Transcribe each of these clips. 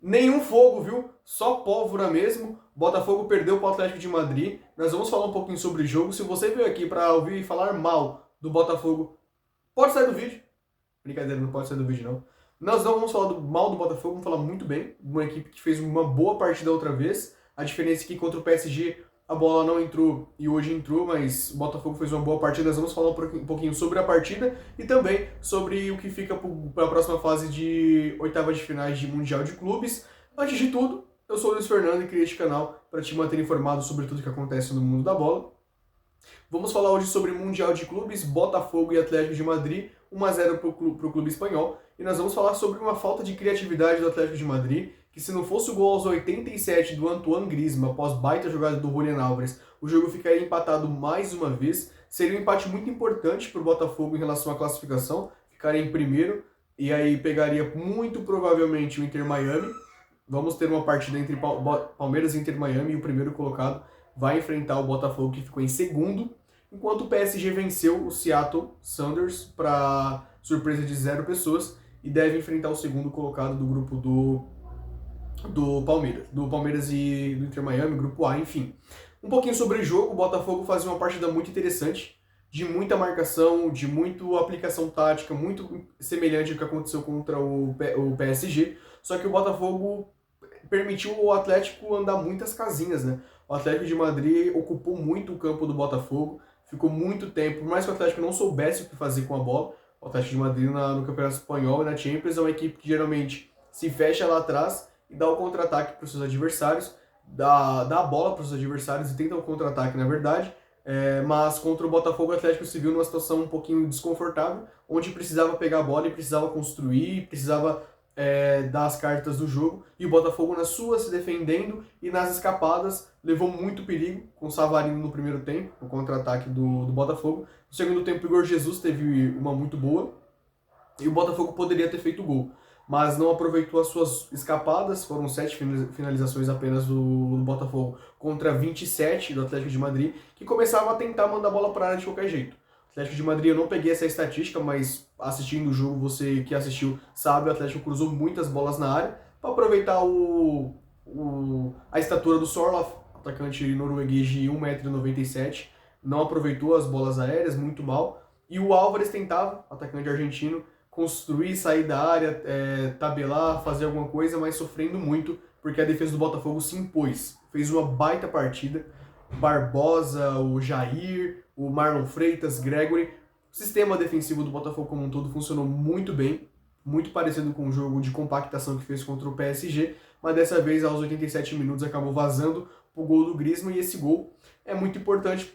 Nenhum fogo, viu? Só pólvora mesmo. Botafogo perdeu para o Atlético de Madrid. Nós vamos falar um pouquinho sobre o jogo. Se você veio aqui para ouvir falar mal do Botafogo, pode sair do vídeo. Brincadeira, não pode sair do vídeo não. Nós não vamos falar mal do Botafogo, vamos falar muito bem. Uma equipe que fez uma boa partida outra vez. A diferença é que contra o PSG a bola não entrou e hoje entrou, mas o Botafogo fez uma boa partida. Nós vamos falar um pouquinho sobre a partida e também sobre o que fica para a próxima fase de oitavas de finais de Mundial de Clubes. Antes de tudo, eu sou o Luiz Fernando e criei este canal para te manter informado sobre tudo que acontece no mundo da bola. Vamos falar hoje sobre Mundial de Clubes, Botafogo e Atlético de Madrid, 1-0 para o clube espanhol. E nós vamos falar sobre uma falta de criatividade do Atlético de Madrid, que se não fosse o gol aos 87 do Antoine Griezmann, após baita jogada do Julián Álvares, o jogo ficaria empatado mais uma vez. Seria um empate muito importante para o Botafogo em relação à classificação, ficaria em primeiro, e aí pegaria muito provavelmente o Inter Miami. Vamos ter uma partida entre Palmeiras e Inter Miami, e o primeiro colocado vai enfrentar o Botafogo, que ficou em segundo, enquanto o PSG venceu o Seattle Sounders para surpresa de 0 pessoas e deve enfrentar o segundo colocado do grupo do Palmeiras e do Inter Miami, grupo A, enfim. Um pouquinho sobre o jogo, o Botafogo fazia uma partida muito interessante, de muita marcação, de muita aplicação tática, muito semelhante ao que aconteceu contra o PSG, só que o Botafogo permitiu o Atlético andar muitas casinhas, né? O Atlético de Madrid ocupou muito o campo do Botafogo, ficou muito tempo, por mais que o Atlético não soubesse o que fazer com a bola. O Atlético de Madrid no Campeonato Espanhol e na Champions é uma equipe que geralmente se fecha lá atrás e dá o contra-ataque para os seus adversários, dá a bola para os adversários e tenta o contra-ataque, na verdade. Mas contra o Botafogo, o Atlético se viu numa situação um pouquinho desconfortável, onde precisava pegar a bola e precisava construir, precisava dar as cartas do jogo, e o Botafogo na sua se defendendo e nas escapadas levou muito perigo com o Savarino no primeiro tempo, o contra-ataque do Botafogo. No segundo tempo o Igor Jesus teve uma muito boa e o Botafogo poderia ter feito gol, mas não aproveitou as suas escapadas. Foram 7 finalizações apenas do Botafogo contra 27 do Atlético de Madrid, que começava a tentar mandar a bola para a área de qualquer jeito. Atlético de Madrid, eu não peguei essa estatística, mas assistindo o jogo, você que assistiu sabe, o Atlético cruzou muitas bolas na área para aproveitar a estatura do Sorloth, atacante norueguês de 1,97 m, não aproveitou as bolas aéreas, muito mal. E o Álvares tentava, atacante argentino, construir, sair da área, tabelar, fazer alguma coisa, mas sofrendo muito, porque a defesa do Botafogo se impôs. Fez uma baita partida. Barbosa, o Jair, o Marlon Freitas, Gregory. O sistema defensivo do Botafogo como um todo funcionou muito bem, muito parecido com o jogo de compactação que fez contra o PSG, mas dessa vez aos 87 minutos acabou vazando o gol do Griezmann, e esse gol é muito importante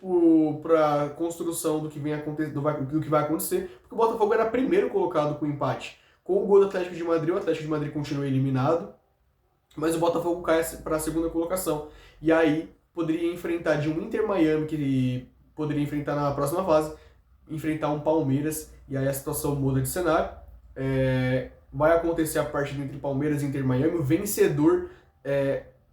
para a construção do que vai acontecer, porque o Botafogo era primeiro colocado com empate. Com o gol do Atlético de Madrid, o Atlético de Madrid continua eliminado, mas o Botafogo cai para a segunda colocação. E aí poderia enfrentar de um Inter Miami, que ele poderia enfrentar na próxima fase, enfrentar um Palmeiras, e aí a situação muda de cenário. Vai acontecer a partida entre Palmeiras e Inter Miami, o vencedor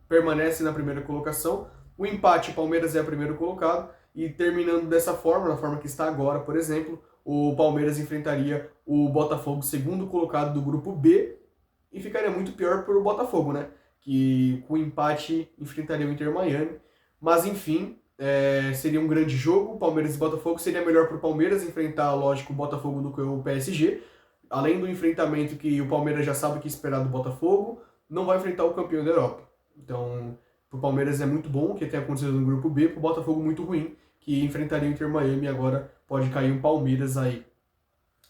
permanece na primeira colocação, o empate, Palmeiras é o primeiro colocado, e terminando dessa forma, na forma que está agora, por exemplo, o Palmeiras enfrentaria o Botafogo, segundo colocado do grupo B, e ficaria muito pior para o Botafogo, né? Que com o empate enfrentaria o Inter Miami. Mas enfim, seria um grande jogo. Palmeiras e Botafogo. Seria melhor para o Palmeiras enfrentar, lógico, o Botafogo do que o PSG. Além do enfrentamento que o Palmeiras já sabe o que esperar do Botafogo, não vai enfrentar o campeão da Europa. Então, para o Palmeiras é muito bom o que tem acontecido no grupo B, para o Botafogo muito ruim, que enfrentaria o Inter Miami, e agora pode cair um Palmeiras aí.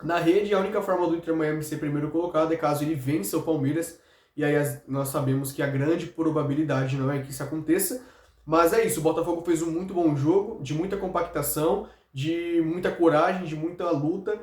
Na rede, a única forma do Inter Miami ser primeiro colocado é caso ele vença o Palmeiras, e aí nós sabemos que a grande probabilidade não é que isso aconteça, mas é isso, o Botafogo fez um muito bom jogo, de muita compactação, de muita coragem, de muita luta,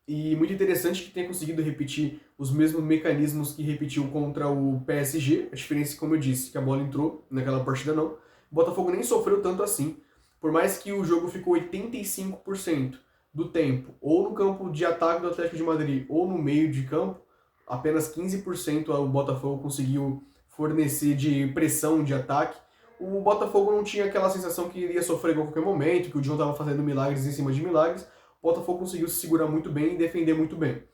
e muito interessante que tenha conseguido repetir os mesmos mecanismos que repetiu contra o PSG, a diferença, como eu disse, que a bola entrou, naquela partida não. O Botafogo nem sofreu tanto assim, por mais que o jogo ficou 85% do tempo, ou no campo de ataque do Atlético de Madrid, ou no meio de campo, apenas 15% o Botafogo conseguiu fornecer de pressão de ataque. O Botafogo não tinha aquela sensação que iria sofrer gol a qualquer momento, que o John estava fazendo milagres em cima de milagres. O Botafogo conseguiu se segurar muito bem e defender muito bem.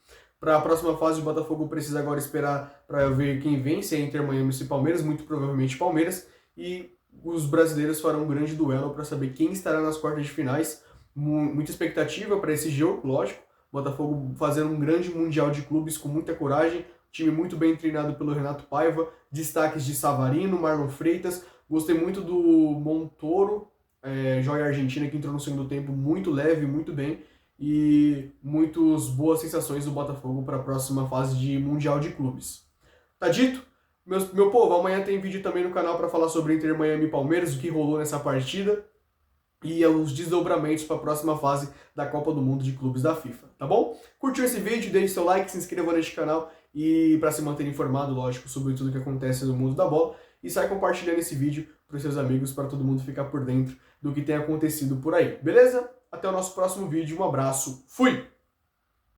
Para a próxima fase, o Botafogo precisa agora esperar para ver quem vence, é Inter Miami e Palmeiras, muito provavelmente Palmeiras, e os brasileiros farão um grande duelo para saber quem estará nas quartas de finais. Muita expectativa para esse jogo, lógico. Botafogo fazendo um grande mundial de clubes com muita coragem, time muito bem treinado pelo Renato Paiva, destaques de Savarino, Marlon Freitas, gostei muito do Montoro, joia argentina, que entrou no segundo tempo muito leve, muito bem, e muitas boas sensações do Botafogo para a próxima fase de Mundial de Clubes. Tá dito? Meu povo, amanhã tem vídeo também no canal para falar sobre Inter Miami e Palmeiras, o que rolou nessa partida e os desdobramentos para a próxima fase da Copa do Mundo de Clubes da FIFA, tá bom? Curtiu esse vídeo, deixe seu like, se inscreva neste canal e para se manter informado, lógico, sobre tudo que acontece no mundo da bola e sai compartilhando esse vídeo para os seus amigos, para todo mundo ficar por dentro do que tem acontecido por aí, beleza? Até o nosso próximo vídeo, um abraço, fui!